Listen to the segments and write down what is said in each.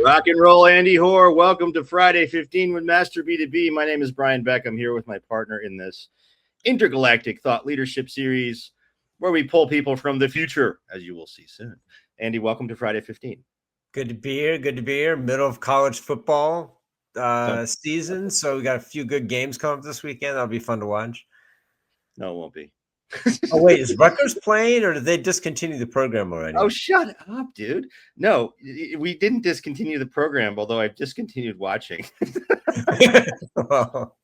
Rock and roll, Andy Hoare. Welcome to Friday 15 with Master B2B. My name is Brian Beck. I'm here with my partner in this intergalactic thought leadership series where we pull people from the future, as you will see soon. Andy, welcome to Friday 15. Good to be here. Good to be here. Middle of college football season. So we got a few good games coming up this weekend. That'll be fun to watch. No, it won't be. Oh, wait, is Rutgers playing or did they discontinue the program already? Oh, shut up, dude. No, we didn't discontinue the program, although I've discontinued watching. Well,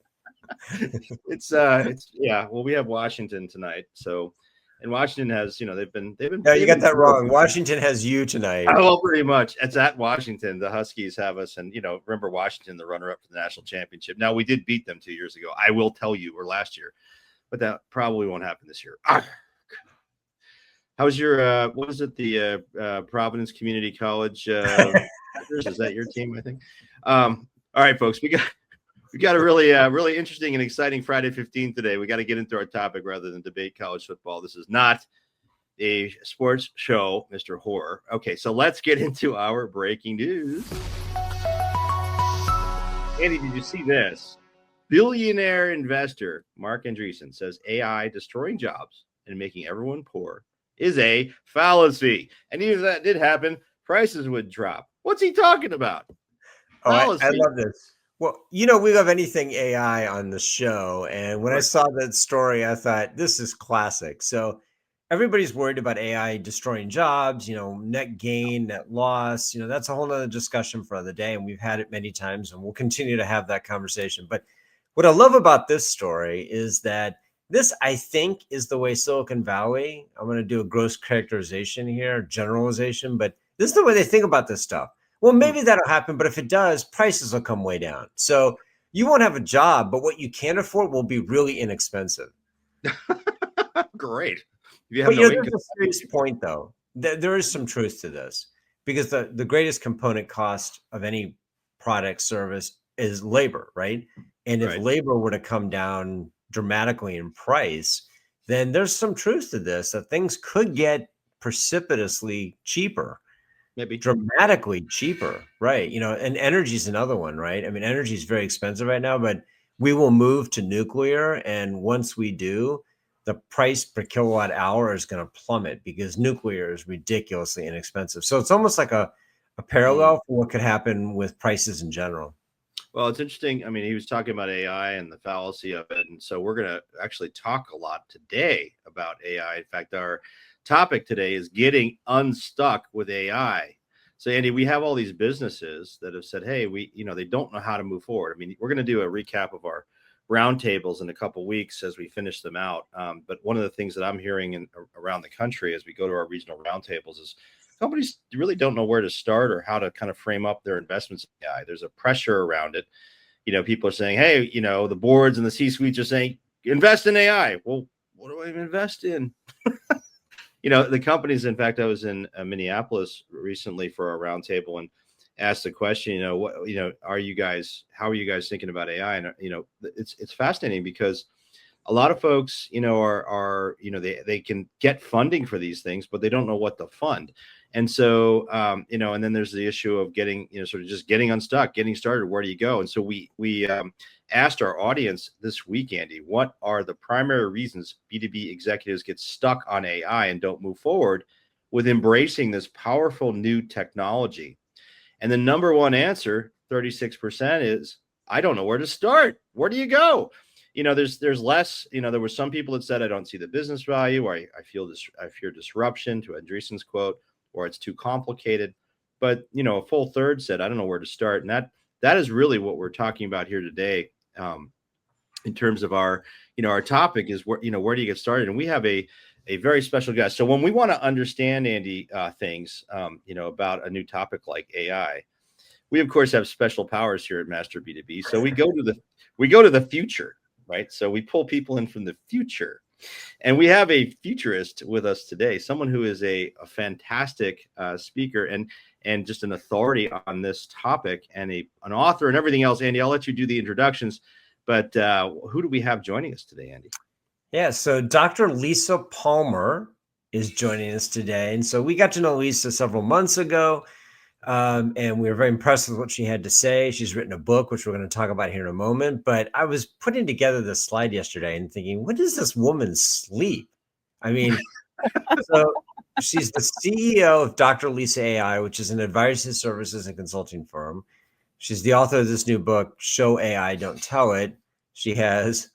we have Washington tonight. So, and Washington has, they've been. No, you got that wrong. Washington has you tonight. Oh, pretty much. It's at Washington. The Huskies have us, and remember Washington, the runner-up for the national championship. Now we did beat them 2 years ago. I will tell you, or last year, but that probably won't happen this year. How's your? What is it? The Providence Community College. Is that your team? I think. All right, folks. We got a really interesting and exciting Friday 15 today. We got to get into our topic rather than debate college football. This is not a sports show, Mr. Hoare. Okay, so let's get into our breaking news. Andy, did you see this? Billionaire investor Marc Andreessen says AI destroying jobs and making everyone poor is a fallacy. And even if that did happen, prices would drop. What's he talking about? Oh, I love this. Well, we love anything AI on the show. And when I saw that story, I thought, this is classic. So everybody's worried about AI destroying jobs, net gain, net loss. That's a whole nother discussion for another day. And we've had it many times and we'll continue to have that conversation. But what I love about this story is that this, I think, is the way Silicon Valley, I'm going to do a gross characterization here, generalization, but this is the way they think about this stuff. Well, maybe that'll happen, but if it does, prices will come way down. So you won't have a job, but what you can afford will be really inexpensive. Great. There's a serious point, though. There is some truth to this because the greatest component cost of any product service is labor, right? And if labor were to come down dramatically in price, then there's some truth to this, that things could get precipitously cheaper. Maybe dramatically cheaper, right? And energy is another one, right? I mean, energy is very expensive right now, but we will move to nuclear. And once we do, the price per kilowatt hour is going to plummet because nuclear is ridiculously inexpensive. So it's almost like a parallel for what could happen with prices in general. Well, it's interesting. I mean, he was talking about AI and the fallacy of it. And so we're going to actually talk a lot today about AI. In fact, our topic today is getting unstuck with AI. So, Andy, we have all these businesses that have said, hey, they don't know how to move forward. I mean, we're going to do a recap of our roundtables in a couple of weeks as we finish them out. But one of the things that I'm hearing around the country as we go to our regional roundtables is companies really don't know where to start or how to kind of frame up their investments in AI. There's a pressure around it. People are saying, hey, the boards and the C-suites are saying, invest in AI. Well, what do I invest in? The companies, in fact, I was in Minneapolis recently for a roundtable and asked the question, how are you guys thinking about AI? And, it's fascinating because a lot of folks, they can get funding for these things, but they don't know what to fund. And so, and then there's the issue of getting, sort of just getting unstuck, getting started. Where do you go? And so we asked our audience this week, Andy, what are the primary reasons B2B executives get stuck on AI and don't move forward with embracing this powerful new technology? And the number one answer, 36%, is I don't know where to start. Where do you go? There's less, there were some people that said, I don't see the business value, or I fear disruption, to Andreessen's quote, or it's too complicated. But, a full third said, I don't know where to start. And that is really what we're talking about here today. In terms of our topic is where do you get started? And we have a very special guest. So when we want to understand, Andy, things, about a new topic like AI, we of course have special powers here at Master B2B. So we go to the future, right? So we pull people in from the future, and we have a futurist with us today, someone who is a fantastic speaker and just an authority on this topic and an author and everything else. Andy, I'll let you do the introductions, but who do we have joining us today, Andy? Yeah, so Dr. Lisa Palmer is joining us today. And so we got to know Lisa several months ago. And we were very impressed with what she had to say. She's written a book, which we're going to talk about here in a moment. But I was putting together this slide yesterday and thinking, when does this woman sleep? I mean, so she's the CEO of Dr. Lisa AI, which is an advisory services and consulting firm. She's the author of this new book, Show AI, Don't Tell It. She has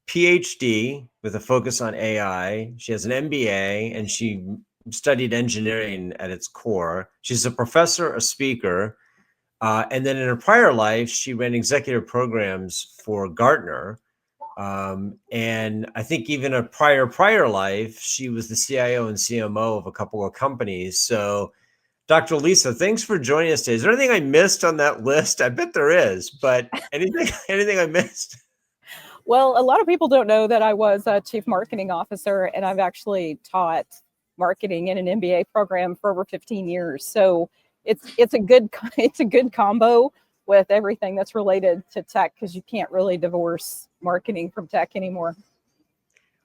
PhD with a focus on AI. She has an MBA, and she studied engineering at its core. She's a professor, a speaker, and then in her prior life, she ran executive programs for Gartner. And I think even a prior life, she was the CIO and CMO of a couple of companies. So, Dr. Lisa, thanks for joining us today. Is there anything I missed on that list? I bet there is, but anything I missed? Well, a lot of people don't know that I was a chief marketing officer, and I've actually taught marketing in an MBA program for over 15 years. So it's a good combo with everything that's related to tech, because you can't really divorce marketing from tech anymore.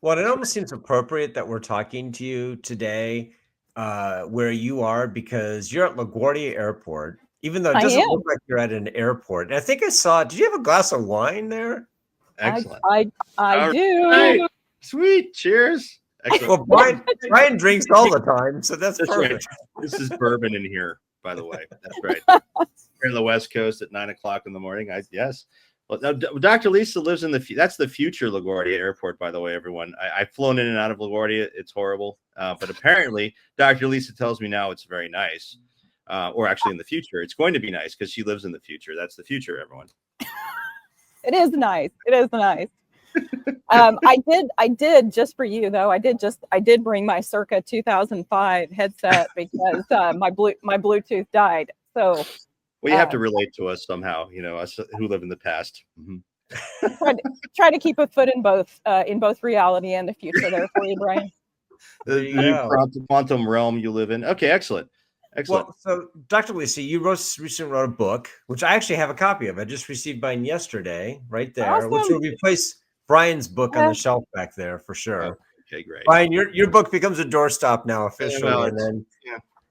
Well, it almost seems appropriate that we're talking to you today where you are, because you're at LaGuardia Airport, even though it doesn't look like you're at an airport. And I think I saw, did you have a glass of wine there? Excellent. I do. Right. Sweet. Cheers. Excellent. Well, Brian drinks all the time, so that's perfect. Right. This is bourbon in here, by the way. That's right. Here on the West Coast at 9 o'clock in the morning. Yes. Well, now, Dr. Lisa lives in that's the future LaGuardia Airport, by the way, everyone. I've flown in and out of LaGuardia. It's horrible. But apparently, Dr. Lisa tells me now it's very nice. Or actually in the future, it's going to be nice because she lives in the future. That's the future, everyone. It is nice. It is nice. I did just for you though. I did bring my circa 2005 headset because my Bluetooth died. So well, you have to relate to us somehow, us who live in the past. Mm-hmm. try to keep a foot in both reality and the future there for you, Brian. The quantum realm you live in. Okay, excellent. Well, so Dr. Lisa, you recently wrote a book, which I actually have a copy of. I just received mine yesterday, right there, awesome. Which will replace Brian's book on the shelf back there for sure. Okay, great. Brian, your book becomes a doorstop now officially,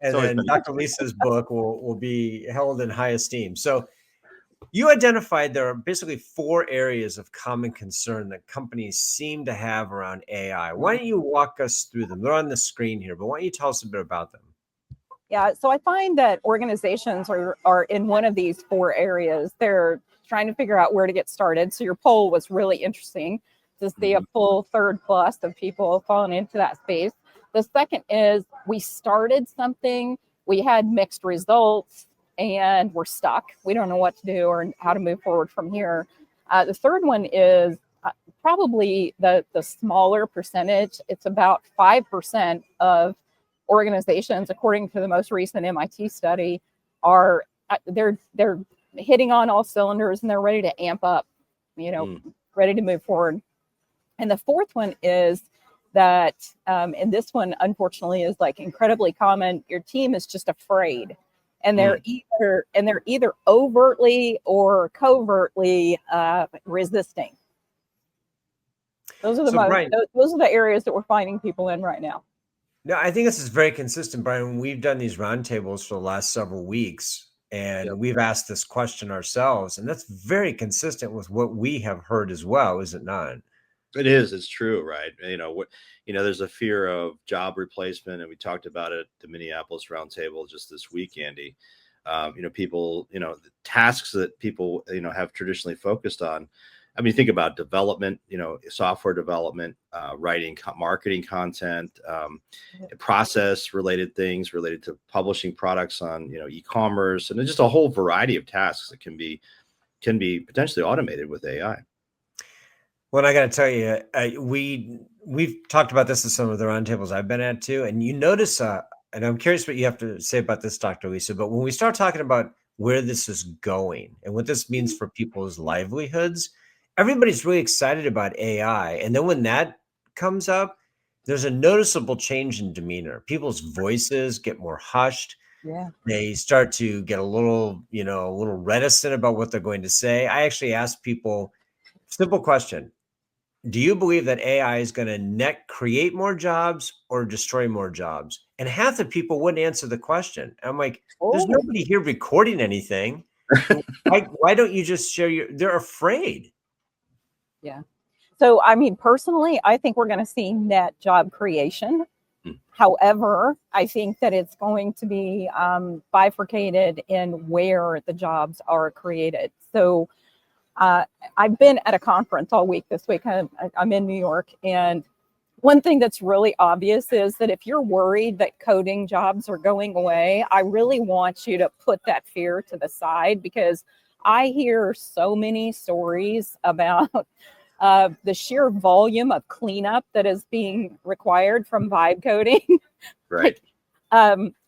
and then Dr. Lisa's book will be held in high esteem. So you identified there are basically 4 areas of common concern that companies seem to have around AI. Why don't you walk us through them? They're on the screen here, but why don't you tell us a bit about them? Yeah, so I find that organizations are in one of these 4 areas. They're trying to figure out where to get started. So your poll was really interesting to see a full third plus of people falling into that space. The second is we started something, we had mixed results, and we're stuck. We don't know what to do or how to move forward from here. The third one is probably the smaller percentage. It's about 5% of organizations, according to the most recent MIT study, are they're hitting on all cylinders and they're ready to amp up, ready to move forward. And the fourth one is that, and this one unfortunately is like incredibly common. Your team is just afraid, and they're either overtly or covertly resisting. Those are those are the areas that we're finding people in right now. No, I think this is very consistent, Brian. We've done these roundtables for the last several weeks, and we've asked this question ourselves, and that's very consistent with what we have heard as well, is it not? It is. It's true, right? There's a fear of job replacement, and we talked about it at the Minneapolis roundtable just this week, Andy. People, the tasks that people, have traditionally focused on. I mean, think about development, software development, writing marketing content, process related things related to publishing products on, e-commerce, and just a whole variety of tasks that can be potentially automated with AI. Well, I got to tell you, we've talked about this in some of the roundtables I've been at too, and you notice, and I'm curious what you have to say about this, Dr. Lisa, but when we start talking about where this is going and what this means for people's livelihoods, everybody's really excited about AI. And then when that comes up, there's a noticeable change in demeanor. People's voices get more hushed. Yeah. They start to get a little reticent about what they're going to say. I actually asked people, simple question. do you believe that AI is going to net create more jobs or destroy more jobs? And half the people wouldn't answer the question. I'm like, there's Oh, nobody here recording anything. Why don't you just share they're afraid. yeah. So, I mean, personally, I think we're going to see net job creation. However, I think that it's going to be bifurcated in where the jobs are created. So, I've been at a conference all week this week. I'm in New York. And one thing that's really obvious is that if you're worried that coding jobs are going away, I really want you to put that fear to the side, because I hear so many stories about the sheer volume of cleanup that is being required from vibe coding. Right.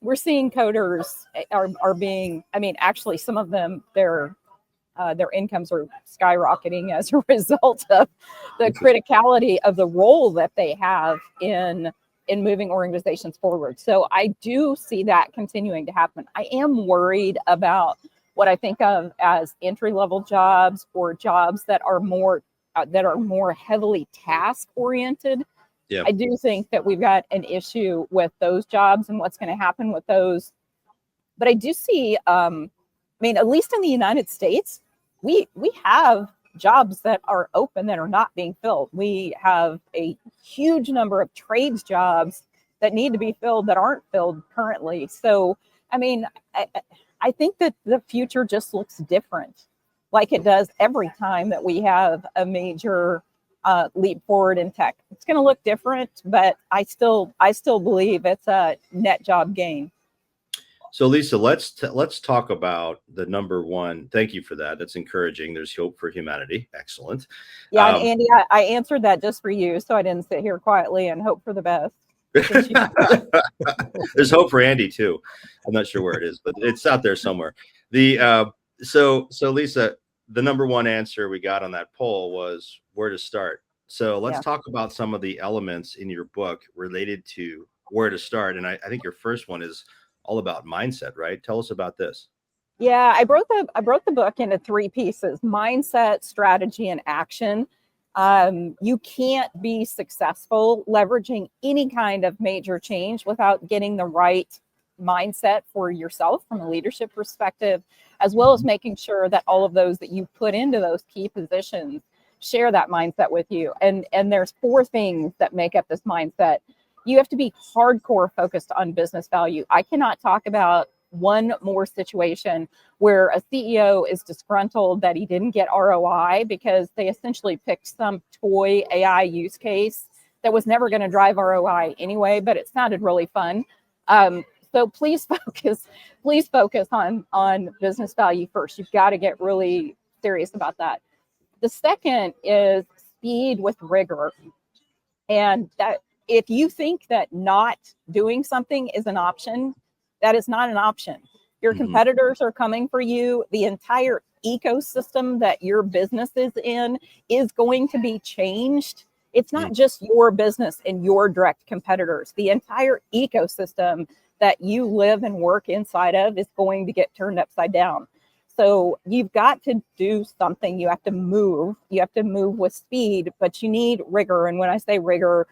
We're seeing coders are being, I mean, actually some of them, their incomes are skyrocketing as a result of the criticality of the role that they have in moving organizations forward. So I do see that continuing to happen. I am worried about what I think of as entry-level jobs, or jobs that are more heavily task oriented. Yeah. I do think that we've got an issue with those jobs and what's going to happen with those. But I do see, I mean, at least in the United States, we have jobs that are open that are not being filled. We have a huge number of trades jobs that need to be filled that aren't filled currently. So, I mean, I think that the future just looks different, like it does every time that we have a major leap forward in tech. It's going to look different, but I still believe it's a net job gain. So Lisa, let's talk about the number one. Thank you for that. That's encouraging. There's hope for humanity. Excellent. Yeah, and Andy, I answered that just for you, so I didn't sit here quietly and hope for the best. There's hope for Andy too. I'm not sure where it is, but it's out there somewhere. So Lisa, the number one answer we got on that poll was where to start. So let's talk about some of the elements in your book related to where to start. And I think your first one is all about mindset, right? Tell us about this. Yeah, I broke the book into 3 pieces: mindset, strategy, and action. You can't be successful leveraging any kind of major change without getting the right mindset for yourself from a leadership perspective, as well as making sure that all of those that you put into those key positions share that mindset with you. And there's 4 things that make up this mindset. You have to be hardcore focused on business value. I cannot talk about one more situation where a CEO is disgruntled that he didn't get ROI because they essentially picked some toy AI use case that was never going to drive ROI anyway, but it sounded really fun. So please focus on business value first. You've got to get really serious about that. The second is speed with rigor. And that if you think that not doing something is an option, that is not an option. Your competitors are coming for you. The entire ecosystem that your business is in is going to be changed. It's not just your business and your direct competitors. The entire ecosystem that you live and work inside of is going to get turned upside down. So you've got to do something. You have to move. You have to move with speed, but you need rigor. And when I say rigor,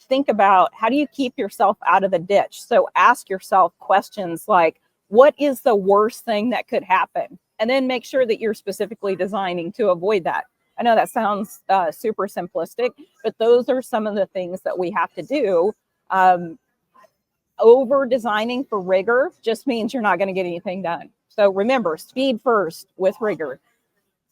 think about, how do you keep yourself out of the ditch? So ask yourself questions like, what is the worst thing that could happen? And then make sure that you're specifically designing to avoid that. I know that sounds super simplistic, but those are some of the things that we have to do. Over designing for rigor just means you're not going to get anything done. So remember, speed first with rigor.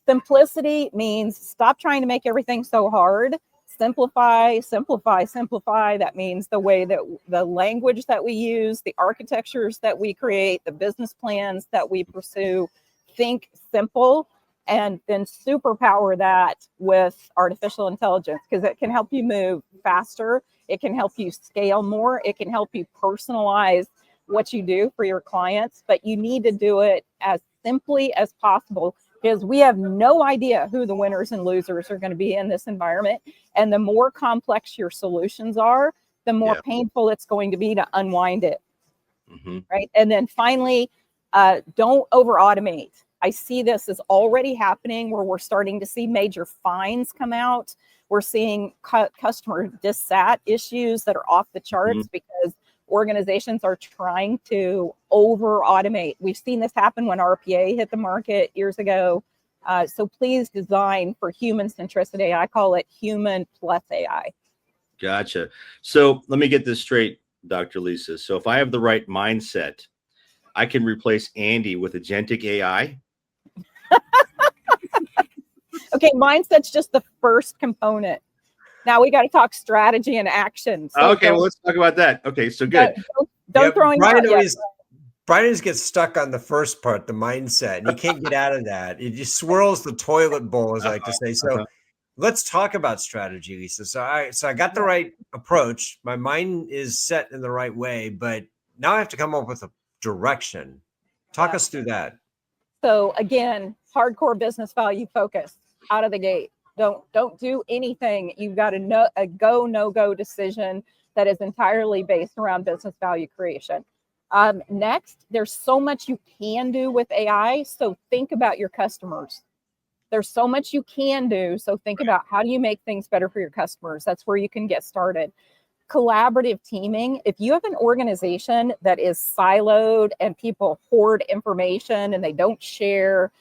Simplicity means stop trying to make everything so hard. Simplify. That means the way that the language that we use, the architectures that we create, the business plans that we pursue. Think simple, and then superpower that with artificial intelligence, because it can help you move faster. It can help you scale more. It can help you personalize what you do for your clients, but you need to do it as simply as possible, because we have no idea who the winners and losers are going to be in this environment. And the more complex your solutions are, the more painful it's going to be to unwind it. Right. And then finally, don't over automate. I see this is already happening, where we're starting to see major fines come out We're seeing customer dissat issues that are off the charts because organizations are trying to over automate. We've seen this happen when RPA hit the market years ago. So please design for human centricity. I call it human plus AI. Gotcha. So let me get this straight, Dr. Lisa. So if I have the right mindset, I can replace Andy with agentic AI. Okay, mindset's just the first component. Now we got to talk strategy and action. So okay, well, let's talk about that. Okay, so good. Don't throw him out yet. Brian always gets stuck on the first part, the mindset, and he can't get out of that. It just swirls the toilet bowl, as I like to say. So let's talk about strategy, Lisa. So I got the right approach. My mind is set in the right way, but now I have to come up with a direction. Talk us through that. So again, hardcore business value focus out of the gate. Don't do anything. You've got a go, no-go decision that is entirely based around business value creation. Next, there's so much you can do with AI. So think about your customers. There's so much you can do. So think about how do you make things better for your customers? That's where you can get started. Collaborative teaming. If you have an organization that is siloed and people hoard information and they don't share,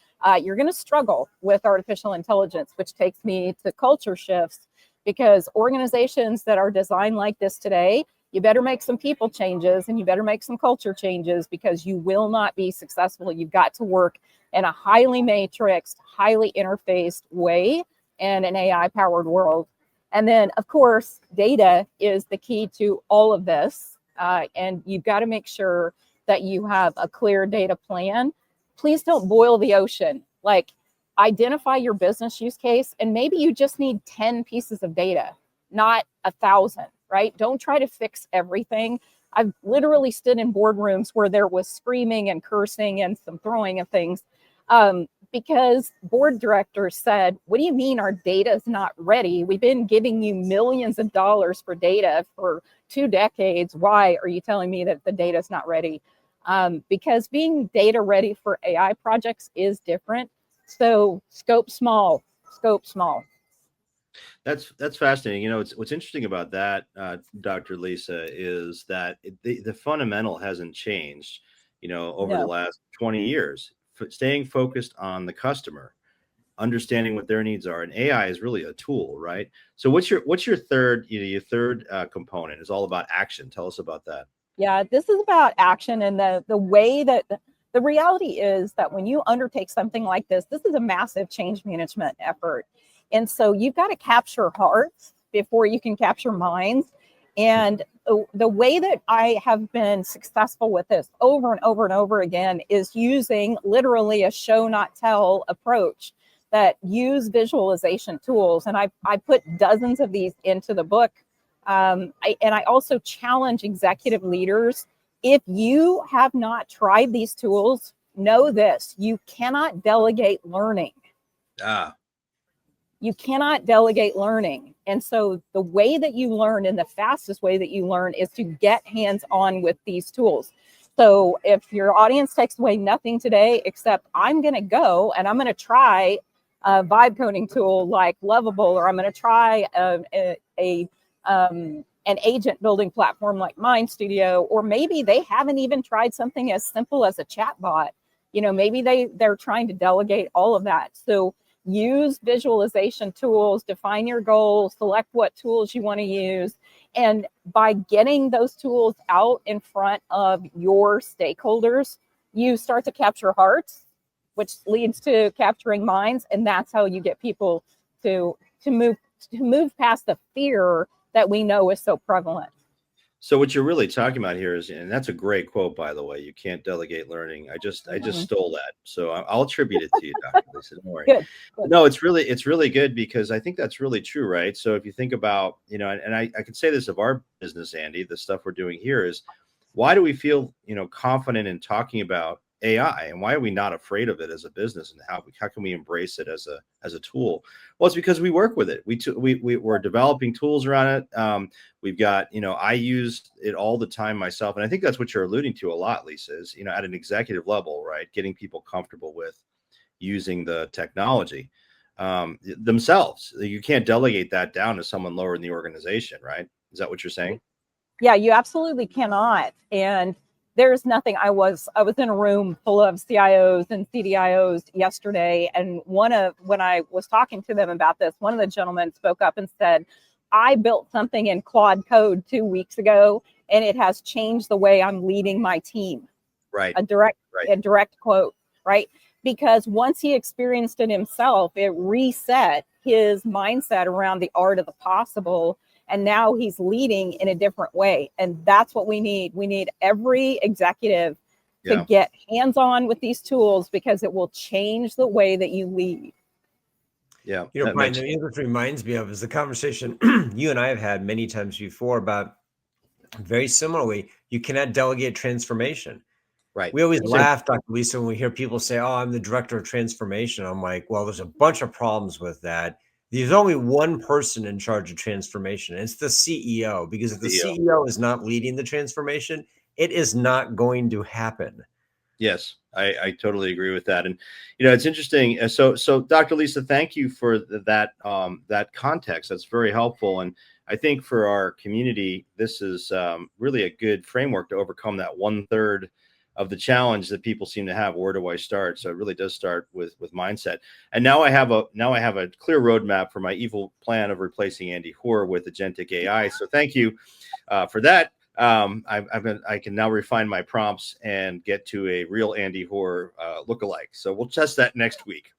you're going to struggle with artificial intelligence, which takes me to culture shifts, because organizations that are designed like this today, you better make some people changes and you better make some culture changes, because you will not be successful. You've got to work in a highly matrixed, highly interfaced way in an AI-powered world. And then, of course, data is the key to all of this. And you've got to make sure that you have a clear data plan. Please don't boil the ocean. Like, identify your business use case, and maybe you just need 10 pieces of data, not 1,000, right? Don't try to fix everything. I've literally stood in boardrooms where there was screaming and cursing and some throwing of things, because board directors said, what do you mean our data is not ready? We've been giving you millions of dollars for data for 2 decades. Why are you telling me that the data is not ready? Because being data ready for AI projects is different. So scope small, scope small. That's fascinating. You know, what's interesting about that, Dr. Lisa, is that the fundamental hasn't changed, you know, over the last 20 years. Staying focused on the customer, understanding what their needs are, and AI is really a tool, right? So what's your third, your third component is all about action. Tell us about that. Yeah, this is about action, and the way that the reality is that when you undertake something like this is a massive change management effort. And so you've got to capture hearts before you can capture minds. And the way that I have been successful with this over and over and over again is using literally a show not tell approach that use visualization tools. And I put dozens of these into the book. I also challenge executive leaders. If you have not tried these tools, know this: you cannot delegate learning. You cannot delegate learning. And so the way that you learn, and the fastest way that you learn, is to get hands-on with these tools. So if your audience takes away nothing today, except I'm going to go and I'm going to try a vibe coding tool like Lovable, or I'm going to try an agent building platform like Mind Studio, or maybe they haven't even tried something as simple as a chatbot. You know, maybe they're trying to delegate all of that. So use visualization tools, define your goals, select what tools you want to use. And by getting those tools out in front of your stakeholders, you start to capture hearts, which leads to capturing minds. And that's how you get people to move past the fear that we know is so prevalent. So what you're really talking about here is, and that's a great quote, by the way, you can't delegate learning. I just stole that. So I'll attribute it to you, Dr. Lisa. Don't worry. Good. No, it's really good, because I think that's really true, right? So if you think about, you know, and I can say this of our business, Andy, the stuff we're doing here is, why do we feel, you know, confident in talking about AI, and why are we not afraid of it as a business, and how can we embrace it as a tool? Well, it's because we work with it. We're developing tools around it. We've got, you know, I use it all the time myself, and I think that's what you're alluding to a lot, Lisa, is, you know, at an executive level, right, getting people comfortable with using the technology. themselves. You can't delegate that down to someone lower in the organization, right? Is that what you're saying? Yeah, you absolutely cannot. And there's nothing. I was in a room full of CIOs and CDIOs yesterday, and when I was talking to them about this, one of the gentlemen spoke up and said, I built something in Claude Code 2 weeks ago, and it has changed the way I'm leading my team. Right. A direct quote, right? Because once he experienced it himself, it reset his mindset around the art of the possible. And now he's leading in a different way. And that's what we need. We need every executive to get hands-on with these tools, because it will change the way that you lead. Yeah. You know, Brian, this reminds me of is the conversation you and I have had many times before about, very similarly, you cannot delegate transformation. Right. We always laugh, Dr. Lisa, when we hear people say, oh, I'm the director of transformation. I'm like, well, there's a bunch of problems with that. There's only one person in charge of transformation. And it's the CEO, because if the CEO is not leading the transformation, it is not going to happen. Yes, I totally agree with that. And, you know, it's interesting. So Dr. Lisa, thank you for that context. That's very helpful. And I think for our community, this is really a good framework to overcome that 1/3 of the challenge that people seem to have. Where do I start? So it really does start with mindset. And now I have a clear roadmap for my evil plan of replacing Andy Hoare with agentic AI. So thank you for that. I can now refine my prompts and get to a real Andy Hoare lookalike. So we'll test that next week.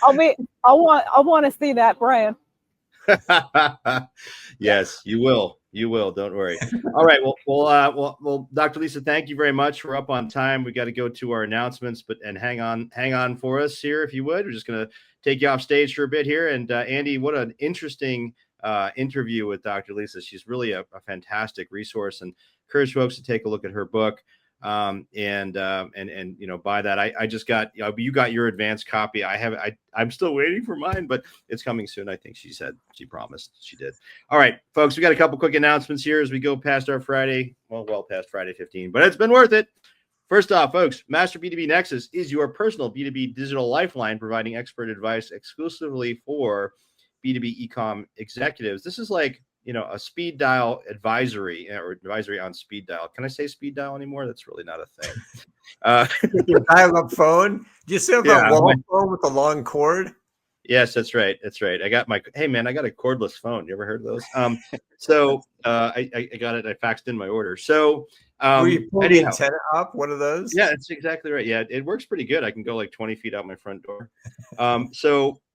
I want to see that, Brian. Yes, you will. You will. Don't worry. All right. Well, Dr. Lisa, thank you very much. We're up on time. We got to go to our announcements, and hang on for us here, if you would. We're just going to take you off stage for a bit here. And Andy, what an interesting interview with Dr. Lisa. She's really a fantastic resource, and encourage folks to take a look at her book. And you know, buy that. I just got, you got your advanced copy. I'm still waiting for mine, but it's coming soon. I think she promised she did. All right, folks, we got a couple quick announcements here as we go past our Friday, well past Friday 15, but it's been worth it. First off, folks, Master B2B Nexus is your personal B2B digital lifeline, providing expert advice exclusively for B2B e-com executives. This is like, you know, a speed dial advisory, or advisory on speed dial. Can I say speed dial anymore? That's really not a thing. Your dial-up phone? Do you still have a wall phone with a long cord? Yes, that's right. That's right. I got I got a cordless phone. You ever heard of those? I got it. I faxed in my order. So were you pulling the antenna up? One of those? Yeah, that's exactly right. Yeah, it works pretty good. I can go like 20 feet out my front door.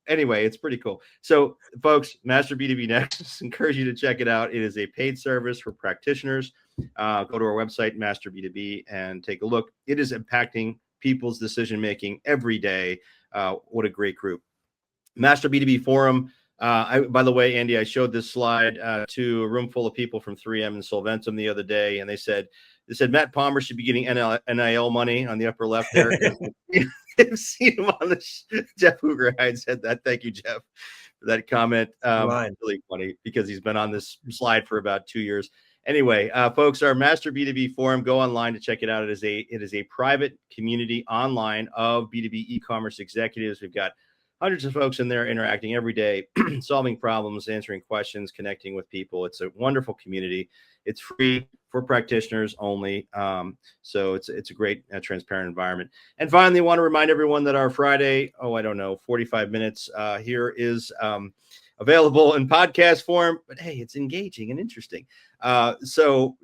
Anyway, it's pretty cool. So, folks, Master B2B Nexus, encourage you to check it out. It is a paid service for practitioners. Go to our website, Master B2B, and take a look. It is impacting people's decision-making every day. What a great group. Master B2B Forum. By the way, Andy, I showed this slide to a room full of people from 3M and Solventum the other day, and they said Matt Palmer should be getting NIL money on the upper left there. I've seen him on the Jeff Hoogerhide said that. Thank you, Jeff, for that comment. Really funny, because he's been on this slide for about 2 years. Anyway, folks, our Master B2B Forum, go online to check it out. It is a private community online of B2B e-commerce executives. We've got hundreds of folks in there interacting every day, solving problems, answering questions, connecting with people. It's a wonderful community. It's free for practitioners only. So it's a great, transparent environment. And finally, I want to remind everyone that our Friday, 45 minutes here is available in podcast form. But hey, it's engaging and interesting. So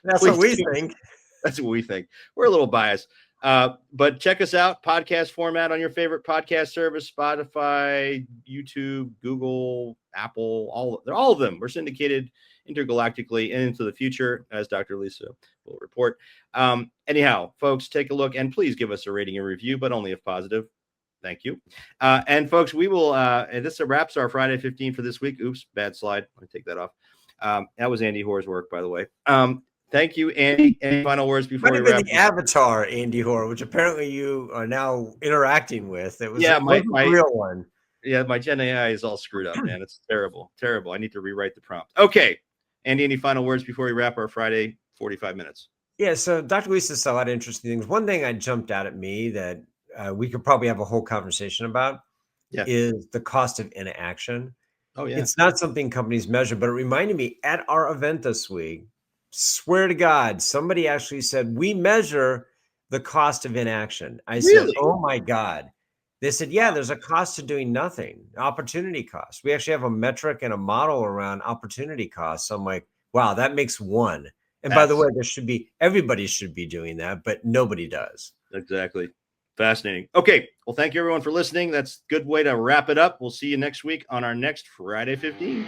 that's what we think. That's what we think. We're a little biased. But check us out, podcast format on your favorite podcast service, Spotify, YouTube, Google, Apple, all of them. We're syndicated intergalactically and into the future, as Dr. Lisa will report. Anyhow, folks, take a look and please give us a rating and review, but only if positive. Thank you. And folks, we will, and this wraps our Friday 15 for this week. Oops, bad slide. Let me take that off. That was Andy Hoare's work, by the way. Thank you, Andy. Any final words before we wrap? The avatar, Andy Hoare, which apparently you are now interacting with. It was my real one. Yeah, my Gen AI is all screwed up, man. It's terrible. I need to rewrite the prompt. Okay, Andy, any final words before we wrap our Friday 45 minutes? Yeah, so Dr. Lisa said a lot of interesting things. One thing that jumped out at me that we could probably have a whole conversation about Yeah. is the cost of inaction. Oh, yeah. It's not something companies measure, but it reminded me at our event this week, swear to God, somebody actually said, we measure the cost of inaction. I said, Really? oh my God. They said, yeah, there's a cost to doing nothing, opportunity cost. We actually have a metric and a model around opportunity costs. So I'm like, wow, that makes one. And by the way, everybody should be doing that, but nobody does. Exactly. Fascinating. Okay. Well, thank you everyone for listening. That's a good way to wrap it up. We'll see you next week on our next Friday 15.